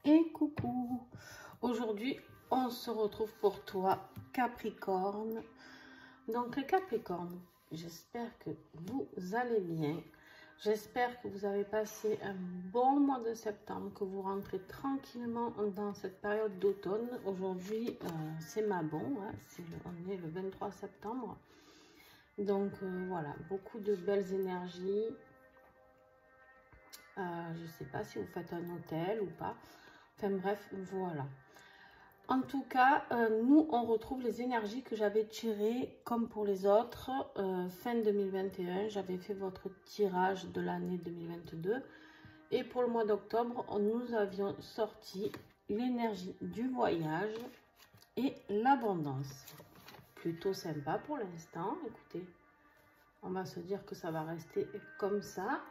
Et coucou! Aujourd'hui, on se retrouve pour toi, Capricorne. Donc, les Capricornes, j'espère que vous allez bien. J'espère que vous avez passé un bon mois de septembre, que vous rentrez tranquillement dans cette période d'automne. Aujourd'hui, c'est Mabon, hein, on est le 23 septembre. Donc, voilà, beaucoup de belles énergies. Je ne sais pas si vous faites un hôtel ou pas. Enfin bref, voilà. En tout cas, nous, on retrouve les énergies que j'avais tirées comme pour les autres. Fin 2021, j'avais fait votre tirage de l'année 2022. Et pour le mois d'octobre, nous avions sorti l'énergie du voyage et l'abondance. Plutôt sympa pour l'instant. Écoutez, on va se dire que ça va rester comme ça.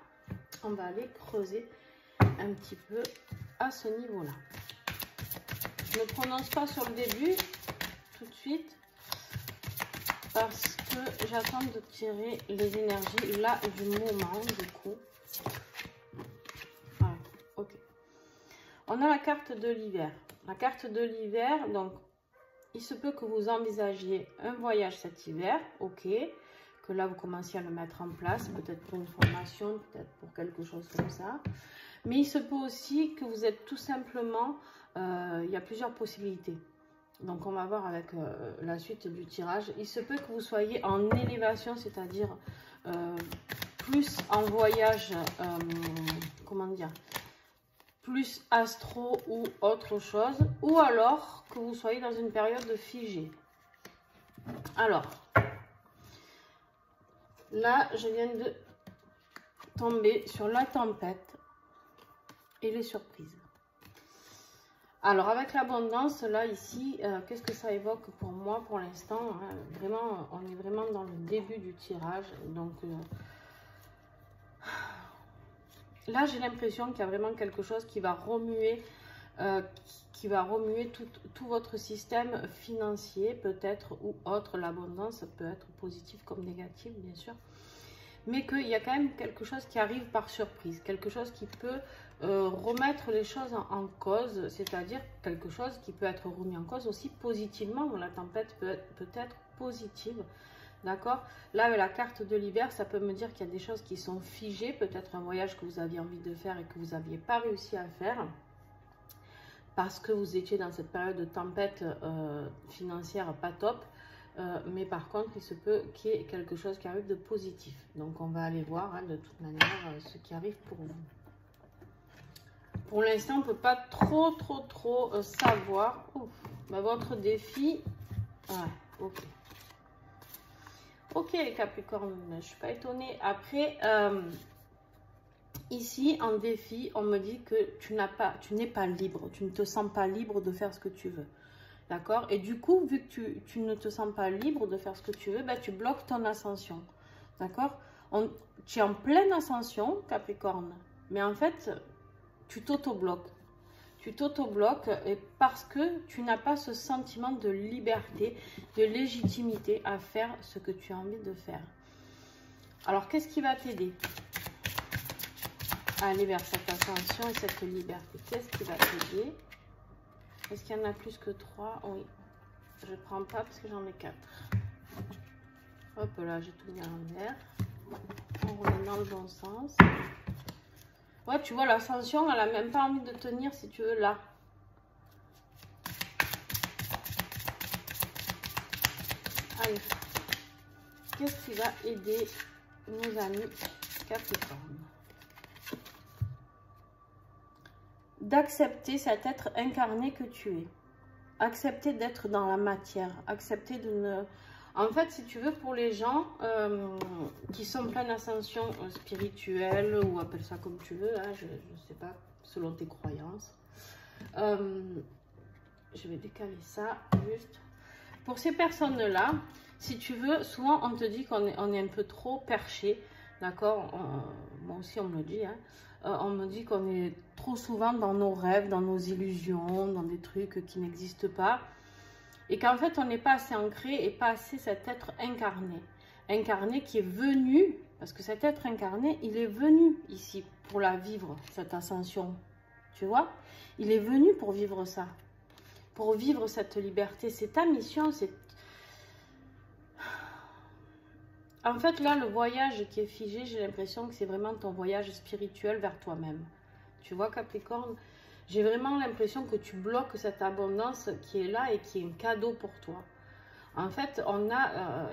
On va aller creuser un petit peu à ce niveau-là. Je ne prononce pas sur le début tout de suite parce que j'attends de tirer les énergies là du moment du coup. Ah, ok. On a la carte de l'hiver. La carte de l'hiver, donc il se peut que vous envisagiez un voyage cet hiver, ok. Que là vous commenciez à le mettre en place, peut-être pour une formation, peut-être pour quelque chose comme ça. Mais il se peut aussi que vous êtes tout simplement, il y a plusieurs possibilités. Donc on va voir avec la suite du tirage. Il se peut que vous soyez en élévation, c'est-à-dire plus en voyage, comment dire, plus astro ou autre chose. Ou alors que vous soyez dans une période figée. Alors, là, je viens de tomber sur la tempête et les surprises. Alors, avec l'abondance, là, ici, qu'est-ce que ça évoque pour moi pour l'instant, hein? Vraiment, on est vraiment dans le début du tirage. Donc, là, j'ai l'impression qu'il y a vraiment quelque chose qui va remuer, tout votre système financier, peut-être, ou autre. L'abondance peut être positive comme négative, bien sûr. Mais qu'il y a quand même quelque chose qui arrive par surprise, quelque chose qui peut remettre les choses en cause, c'est-à-dire quelque chose qui peut être remis en cause aussi positivement. La tempête peut être positive, d'accord? Là, avec la carte de l'hiver, ça peut me dire qu'il y a des choses qui sont figées, peut-être un voyage que vous aviez envie de faire et que vous n'aviez pas réussi à faire, parce que vous étiez dans cette période de tempête financière pas top. Mais par contre, il se peut qu'il y ait quelque chose qui arrive de positif. Donc, on va aller voir, hein, de toute manière ce qui arrive pour vous. Pour l'instant, on ne peut pas trop savoir. Bah, votre défi, ouais, ok. Ok, les Capricornes, je ne suis pas étonnée. Après, ici, en défi, on me dit que tu n'es pas libre. Tu ne te sens pas libre de faire ce que tu veux. D'accord? Et du coup, vu que tu ne te sens pas libre de faire ce que tu veux, ben, tu bloques ton ascension. D'accord? Tu es en pleine ascension, Capricorne. Mais en fait, tu t'auto-bloques. Tu t'auto-bloques parce que tu n'as pas ce sentiment de liberté, de légitimité à faire ce que tu as envie de faire. Alors, qu'est-ce qui va t'aider à aller vers cette ascension et cette liberté? Qu'est-ce qui va t'aider? Est-ce qu'il y en a plus que 3? Oui. Je ne prends pas parce que j'en ai 4. Hop là, j'ai tout mis à l'envers. On remet dans le bon sens. Ouais, tu vois, l'ascension, elle n'a même pas envie de tenir, si tu veux, là. Allez. Qu'est-ce qui va aider nos amis Capricorne? D'accepter cet être incarné que tu es. Accepter d'être dans la matière. Accepter de ne... En fait, si tu veux, pour les gens qui sont en pleine ascension spirituelle, ou appelle ça comme tu veux, hein, je ne sais pas, selon tes croyances. Je vais décaler ça, juste. Pour ces personnes-là, si tu veux, souvent on te dit qu'on est un peu trop perché, d'accord? Moi aussi, on me le dit, hein. On me dit qu'on est trop souvent dans nos rêves, dans nos illusions, dans des trucs qui n'existent pas. Et qu'en fait, on n'est pas assez ancré et pas assez cet être incarné. Incarné qui est venu, parce que cet être incarné, il est venu ici pour la vivre, cette ascension. Tu vois, il est venu pour vivre ça. Pour vivre cette liberté. C'est ta mission. C'est... En fait, là, le voyage qui est figé, j'ai l'impression que c'est vraiment ton voyage spirituel vers toi-même. Tu vois, Capricorne, j'ai vraiment l'impression que tu bloques cette abondance qui est là et qui est un cadeau pour toi. En fait,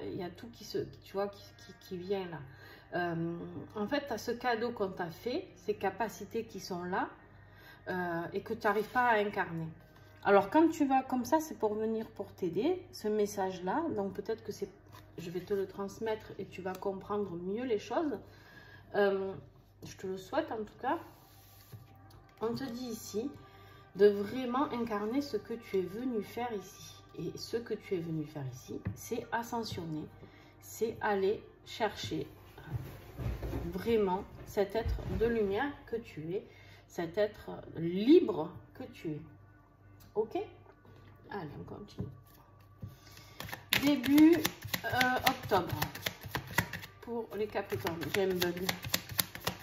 il y a tout qui vient là. En fait, tu as ce cadeau qu'on t'a fait, ces capacités qui sont là et que tu n'arrives pas à incarner. Alors, quand tu vas comme ça, c'est pour venir pour t'aider, ce message-là. Donc, peut-être que je vais te le transmettre et tu vas comprendre mieux les choses. Je te le souhaite en tout cas. On te dit ici de vraiment incarner ce que tu es venu faire ici. Et ce que tu es venu faire ici, c'est ascensionner, c'est aller chercher vraiment cet être de lumière que tu es, cet être libre que tu es. Ok? Allez, on continue. Début octobre pour les Capricornes. J'ai un bug.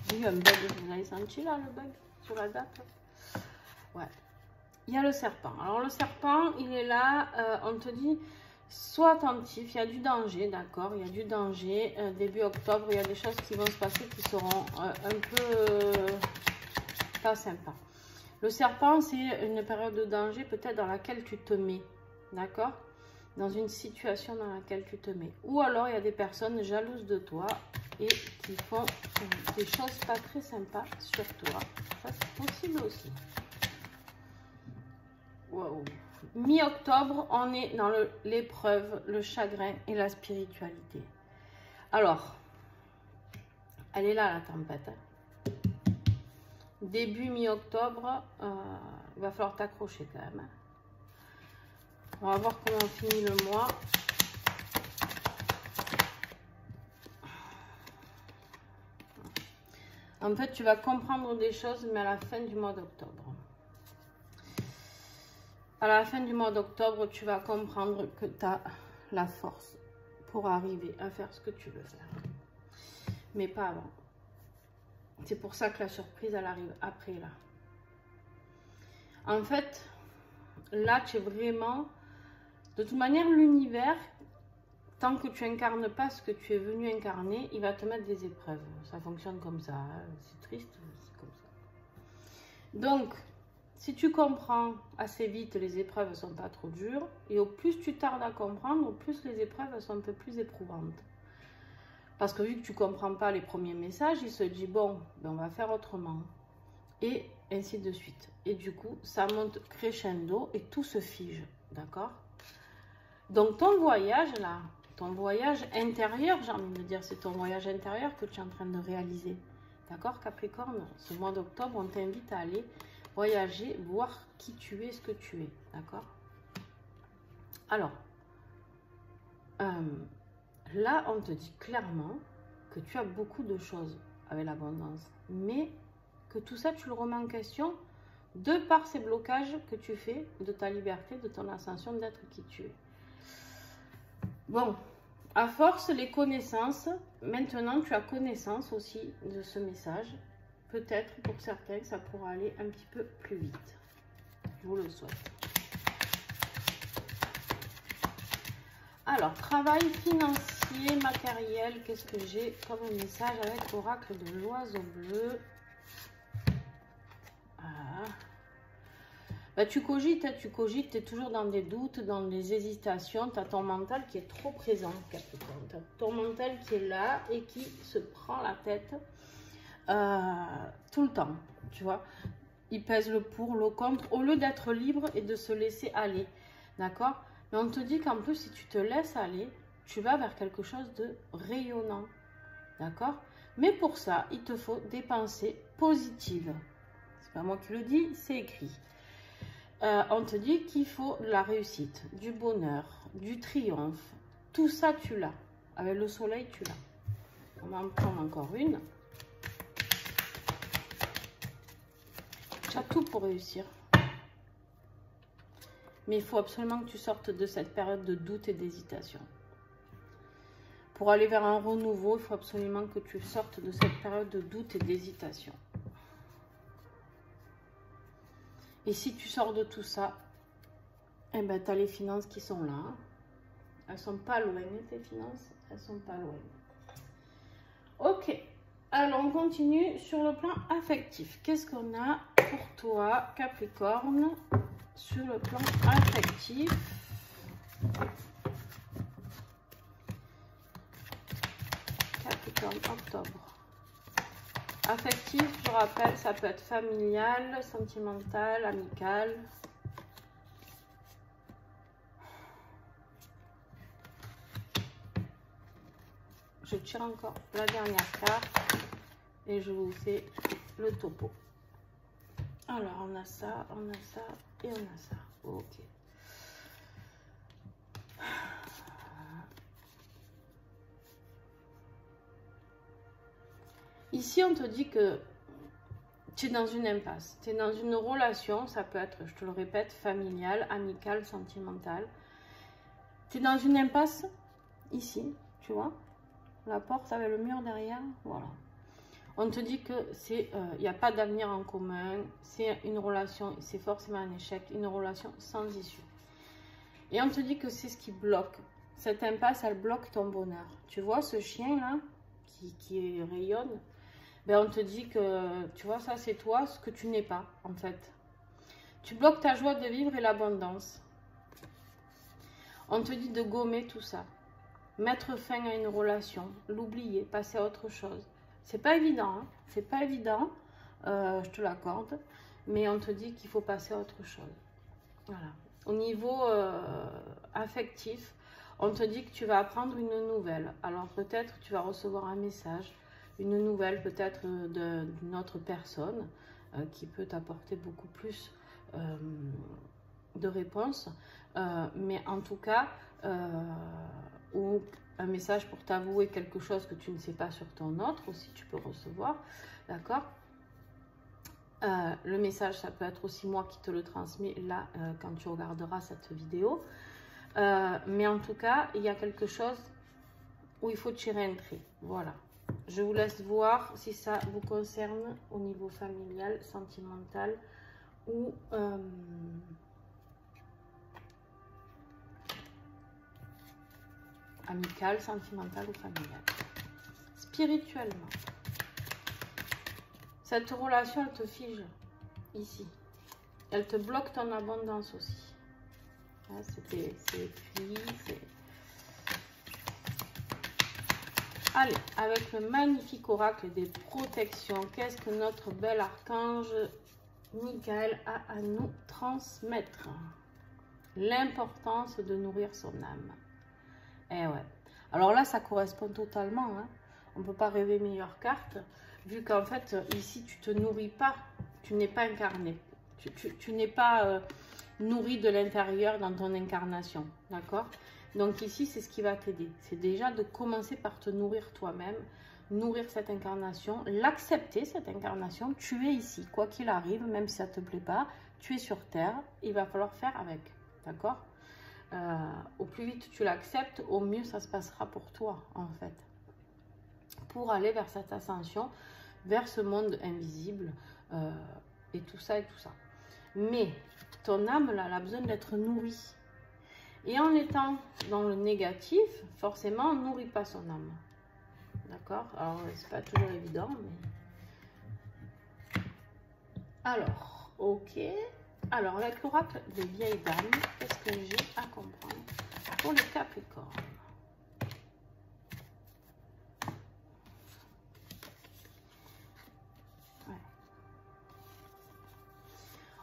J'ai eu un bug. Vous avez senti là le bug sur la date? Ouais. Il y a le serpent. Alors le serpent, il est là. On te dit, sois attentif. Il y a du danger, d'accord? Il y a du danger. Début octobre, il y a des choses qui vont se passer qui seront un peu pas sympas. Le serpent, c'est une période de danger peut-être dans laquelle tu te mets, d'accord? Dans une situation dans laquelle tu te mets. Ou alors, il y a des personnes jalouses de toi et qui font des choses pas très sympas sur toi. Ça, c'est possible aussi. Wow. Mi-octobre, on est dans l'épreuve, le chagrin et la spiritualité. Alors, elle est là, la tempête. Début mi-octobre, il va falloir t'accrocher quand même. On va voir comment on finit le mois. En fait, tu vas comprendre des choses, mais à la fin du mois d'octobre. À la fin du mois d'octobre, tu vas comprendre que tu as la force pour arriver à faire ce que tu veux faire. Mais pas avant. C'est pour ça que la surprise, elle arrive après, là. En fait, là, tu es vraiment... De toute manière, l'univers, tant que tu incarnes pas ce que tu es venu incarner, il va te mettre des épreuves. Ça fonctionne comme ça. C'est triste, c'est comme ça. Donc, si tu comprends assez vite, les épreuves ne sont pas trop dures. Et au plus tu tardes à comprendre, au plus les épreuves sont un peu plus éprouvantes. Parce que vu que tu ne comprends pas les premiers messages, il se dit, bon, ben on va faire autrement. Et ainsi de suite. Et du coup, ça monte crescendo et tout se fige. D'accord? Donc, ton voyage, là, ton voyage intérieur, j'ai envie de dire, c'est ton voyage intérieur que tu es en train de réaliser. D'accord, Capricorne? Ce mois d'octobre, on t'invite à aller voyager, voir qui tu es, ce que tu es. D'accord? Alors, là, on te dit clairement que tu as beaucoup de choses avec l'abondance, mais que tout ça, tu le remets en question de par ces blocages que tu fais de ta liberté, de ton ascension, d'être qui tu es. Bon, à force, les connaissances, maintenant tu as connaissance aussi de ce message. Peut-être pour certains, ça pourra aller un petit peu plus vite. Je vous le souhaite. Alors, travail financier, matériel, qu'est-ce que j'ai comme message avec l'oracle de l'oiseau bleu? Voilà. Bah, tu cogites, tu es toujours dans des doutes, dans des hésitations. Tu as ton mental qui est trop présent, Capricorne. Tu as ton mental qui est là et qui se prend la tête tout le temps, tu vois. Il pèse le pour, le contre, au lieu d'être libre et de se laisser aller, d'accord? Mais on te dit qu'en plus, si tu te laisses aller, tu vas vers quelque chose de rayonnant, d'accord? Mais pour ça, il te faut des pensées positives. C'est pas moi qui le dis, c'est écrit. On te dit qu'il faut de la réussite, du bonheur, du triomphe. Tout ça, tu l'as. Avec le soleil, tu l'as. On va en prendre encore une. Tu as tout pour réussir. Mais il faut absolument que tu sortes de cette période de doute et d'hésitation. Pour aller vers un renouveau, il faut absolument que tu sortes de cette période de doute et d'hésitation. Et si tu sors de tout ça, eh ben, tu as les finances qui sont là. Hein. Elles sont pas loin, tes finances. Elles sont pas loin. Ok. Alors, on continue sur le plan affectif. Qu'est-ce qu'on a pour toi, Capricorne, sur le plan affectif? Capricorne, octobre. Affectif, je rappelle, ça peut être familial, sentimental, amical. Je tire encore la dernière carte et je vous fais le topo. Alors, on a ça et on a ça. Ok. Ici, on te dit que tu es dans une impasse. Tu es dans une relation, ça peut être, je te le répète, familiale, amicale, sentimentale. Tu es dans une impasse ici, tu vois. La porte avec le mur derrière, voilà. On te dit que c'est, il n'y a pas d'avenir en commun, c'est une relation, c'est forcément un échec, une relation sans issue. Et on te dit que c'est ce qui bloque. Cette impasse, elle bloque ton bonheur. Tu vois ce chien-là, qui rayonne, ben on te dit que, tu vois, ça c'est toi, ce que tu n'es pas, en fait. Tu bloques ta joie de vivre et l'abondance. On te dit de gommer tout ça. Mettre fin à une relation, l'oublier, passer à autre chose. C'est pas évident, hein, c'est pas évident, je te l'accorde, mais on te dit qu'il faut passer à autre chose. Voilà. Au niveau affectif, on te dit que tu vas apprendre une nouvelle. Alors peut-être tu vas recevoir un message, une nouvelle peut-être d'une autre personne qui peut t'apporter beaucoup plus de réponses, mais en tout cas, ou un message pour t'avouer quelque chose que tu ne sais pas sur ton autre, aussi tu peux recevoir, d'accord. Le message, ça peut être aussi moi qui te le transmets là, quand tu regarderas cette vidéo, mais en tout cas, il y a quelque chose où il faut tirer un trait, voilà. Je vous laisse voir si ça vous concerne au niveau familial, sentimental ou amical, sentimental ou familial. Spirituellement, cette relation, elle te fige ici. Elle te bloque ton abondance aussi. C'est écrit. Allez, avec le magnifique oracle des protections, qu'est-ce que notre bel archange Michael a à nous transmettre? L'importance de nourrir son âme. Eh ouais. Alors là, ça correspond totalement. Hein. On ne peut pas rêver meilleure carte, vu qu'en fait, ici, tu ne te nourris pas. Tu n'es pas incarné. Tu n'es pas nourri de l'intérieur dans ton incarnation. D'accord? Donc ici, c'est ce qui va t'aider. C'est déjà de commencer par te nourrir toi-même, nourrir cette incarnation, l'accepter, cette incarnation. Tu es ici, quoi qu'il arrive, même si ça ne te plaît pas, tu es sur Terre, il va falloir faire avec. D'accord? Au plus vite tu l'acceptes, au mieux ça se passera pour toi, en fait. Pour aller vers cette ascension, vers ce monde invisible, et tout ça et tout ça. Mais ton âme, là, elle a besoin d'être nourrie. Et en étant dans le négatif, forcément, on ne nourrit pas son âme. D'accord? Alors, c'est pas toujours évident, mais... Alors, ok. Alors, avec l'oracle des vieilles dames, qu'est-ce que j'ai à comprendre pour les Capricornes?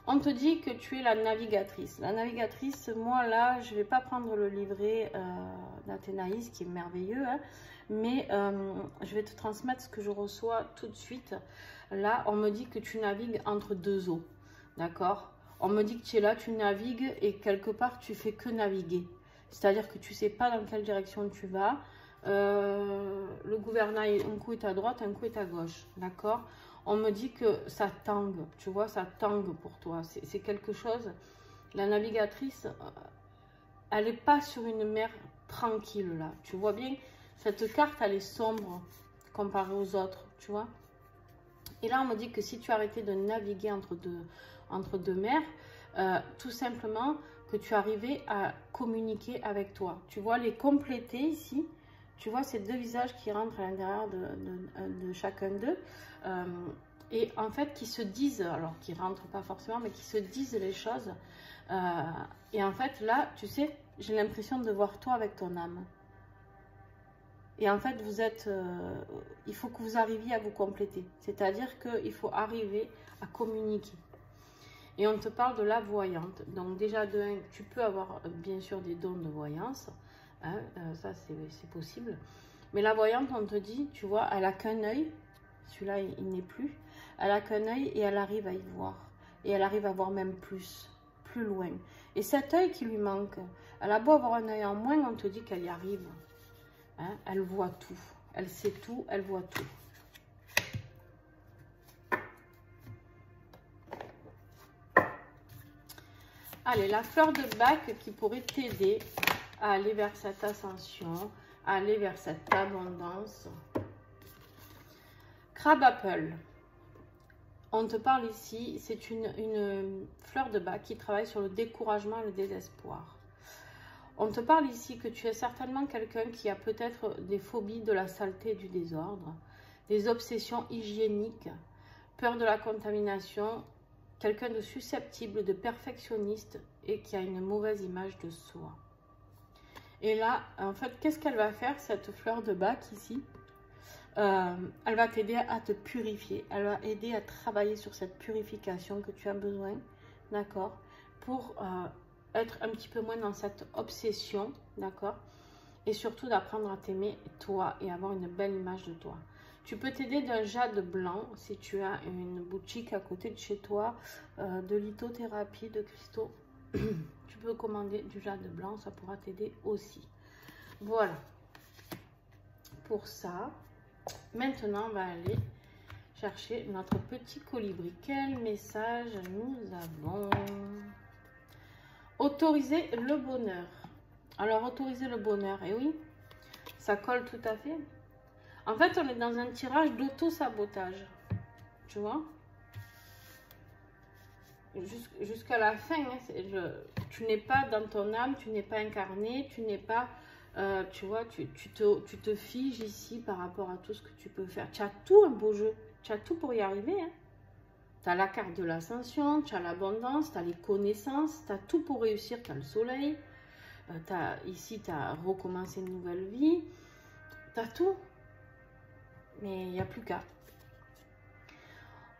On te dit que tu es la navigatrice. La navigatrice, moi là, je ne vais pas prendre le livret d'Athénaïs qui est merveilleux, hein, mais je vais te transmettre ce que je reçois tout de suite. Là, on me dit que tu navigues entre deux eaux, d'accord? On me dit que tu es là, tu navigues et quelque part, tu fais que naviguer. C'est-à-dire que tu ne sais pas dans quelle direction tu vas. Le gouvernail, un coup est à droite, un coup est à gauche, d'accord? On me dit que ça tangue, tu vois, ça tangue pour toi. C'est quelque chose, la navigatrice, elle n'est pas sur une mer tranquille, là. Tu vois bien, cette carte, elle est sombre comparée aux autres, tu vois. Et là, on me dit que si tu arrêtais de naviguer entre entre deux mers, tout simplement que tu arrivais à communiquer avec toi. Tu vois les compléter ici. Tu vois ces deux visages qui rentrent à l'intérieur de chacun d'eux. Et en fait, qui se disent, alors qui ne rentrent pas forcément, mais qui se disent les choses. Et en fait, là, tu sais, j'ai l'impression de voir toi avec ton âme. Et en fait, vous êtes, il faut que vous arriviez à vous compléter. C'est-à-dire qu'il faut arriver à communiquer. Et on te parle de la voyante. Donc déjà, de un, tu peux avoir bien sûr des dons de voyance. Hein, ça, c'est possible. Mais la voyante, on te dit, tu vois, elle n'a qu'un œil. Celui-là, il n'est plus. Elle n'a qu'un œil et elle arrive à y voir. Et elle arrive à voir même plus loin. Et cet œil qui lui manque, elle a beau avoir un œil en moins, on te dit qu'elle y arrive. Hein, elle voit tout, elle sait tout, elle voit tout. Allez, la fleur de bac qui pourrait t'aider à aller vers cette ascension, à aller vers cette abondance. Crab apple. On te parle ici, c'est une fleur de bac qui travaille sur le découragement et le désespoir. On te parle ici que tu es certainement quelqu'un qui a peut-être des phobies de la saleté et du désordre, des obsessions hygiéniques, peur de la contamination, quelqu'un de susceptible, de perfectionniste et qui a une mauvaise image de soi. Et là, en fait, qu'est-ce qu'elle va faire, cette fleur de bac ici? Elle va t'aider à te purifier, elle va aider à travailler sur cette purification que tu as besoin, d'accord, pour être un petit peu moins dans cette obsession, d'accord, et surtout d'apprendre à t'aimer toi et avoir une belle image de toi. Tu peux t'aider d'un jade blanc si tu as une boutique à côté de chez toi, de lithothérapie, de cristaux. Tu peux commander du jade blanc, ça pourra t'aider aussi. Voilà pour ça. Maintenant, on va aller chercher notre petit colibri. Quel message nous avons? Autoriser le bonheur. Alors, autoriser le bonheur, et oui, ça colle tout à fait. En fait, on est dans un tirage d'auto-sabotage. Tu vois? Jusqu'à la fin, hein, tu n'es pas dans ton âme, tu n'es pas incarné, tu n'es pas... tu vois, tu te figes ici par rapport à tout ce que tu peux faire. Tu as tout un beau jeu. Tu as tout pour y arriver. Hein. Tu as la carte de l'ascension, tu as l'abondance, tu as les connaissances, tu as tout pour réussir. Tu as le soleil. Ici, tu as recommencé une nouvelle vie. Tu as tout. Mais il n'y a plus qu'à.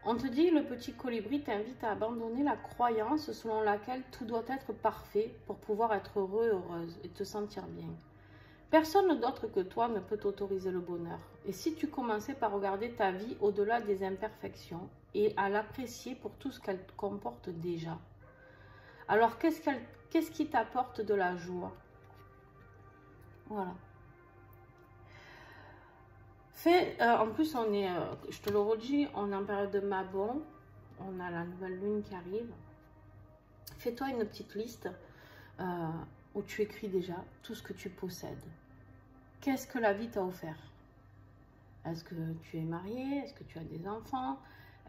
On te dit, le petit colibri t'invite à abandonner la croyance selon laquelle tout doit être parfait pour pouvoir être heureux, heureuse et te sentir bien. Personne d'autre que toi ne peut t'autoriser le bonheur. Et si tu commençais par regarder ta vie au-delà des imperfections et à l'apprécier pour tout ce qu'elle comporte déjà, alors qu'est-ce qui t'apporte de la joie? Voilà. En plus, on est, je te le redis, on est en période de Mabon. On a la nouvelle lune qui arrive. Fais-toi une petite liste où tu écris déjà tout ce que tu possèdes. Qu'est-ce que la vie t'a offert? Est-ce que tu es marié? Est-ce que tu as des enfants?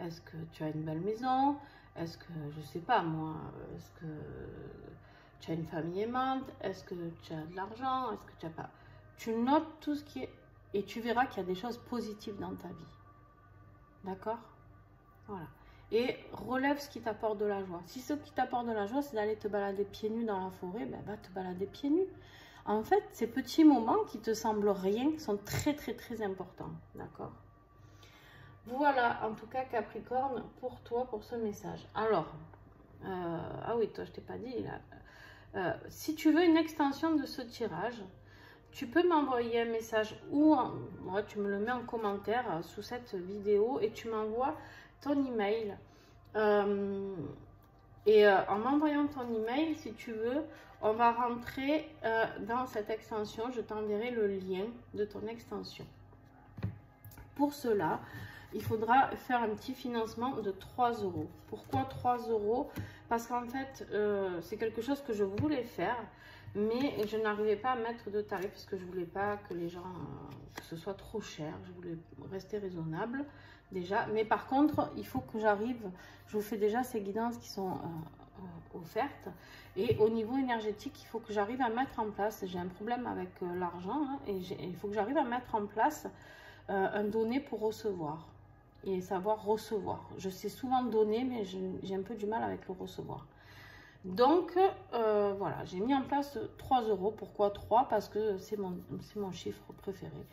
Est-ce que tu as une belle maison? Est-ce que, je sais pas moi, est-ce que tu as une famille aimante? Est-ce que tu as de l'argent? Est-ce que tu n'as pas? Tu notes tout ce qui est... Et tu verras qu'il y a des choses positives dans ta vie. D'accord? Voilà. Et relève ce qui t'apporte de la joie. Si ce qui t'apporte de la joie, c'est d'aller te balader pieds nus dans la forêt, ben va te balader pieds nus. En fait, ces petits moments qui te semblent rien sont très, très, très importants. D'accord? Voilà, en tout cas, Capricorne, pour toi, pour ce message. Alors, ah oui, toi, je t'ai pas dit, là. Si tu veux une extension de ce tirage, tu peux m'envoyer un message ou tu me le mets en commentaire sous cette vidéo et tu m'envoies ton email. En m'envoyant ton email, si tu veux, on va rentrer dans cette extension. Je t'enverrai le lien de ton extension. Pour cela, il faudra faire un petit financement de 3 €. Pourquoi 3 €? Parce qu'en fait, c'est quelque chose que je voulais faire. mais je n'arrivais pas à mettre de tarif parce que je voulais pas que les gens, que ce soit trop cher. Je voulais rester raisonnable déjà. Mais par contre, il faut que j'arrive, je vous fais déjà ces guidances qui sont offertes. Et au niveau énergétique, il faut que j'arrive à mettre en place, j'ai un problème avec l'argent, hein, et il faut que j'arrive à mettre en place un donner pour recevoir. Et savoir recevoir. Je sais souvent donner, mais j'ai un peu du mal avec le recevoir. Donc, voilà, j'ai mis en place 3 euros. Pourquoi 3? Parce que c'est mon chiffre préféré.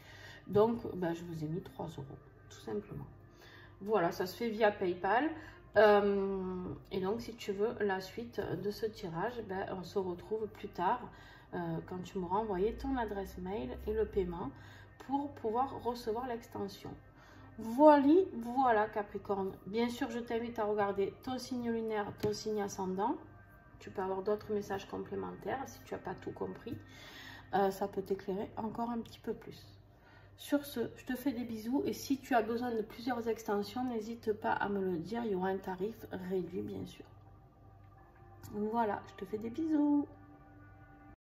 Donc, ben, je vous ai mis 3 euros, tout simplement. Voilà, ça se fait via PayPal. Et donc, si tu veux la suite de ce tirage, ben, on se retrouve plus tard quand tu m'auras envoyé ton adresse mail et le paiement pour pouvoir recevoir l'extension. Voilà Capricorne. Bien sûr, je t'invite à regarder ton signe lunaire, ton signe ascendant. Tu peux avoir d'autres messages complémentaires si tu n'as pas tout compris. Ça peut t'éclairer encore un petit peu plus. Sur ce, je te fais des bisous. Et si tu as besoin de plusieurs extensions, n'hésite pas à me le dire. Il y aura un tarif réduit, bien sûr. Voilà, je te fais des bisous.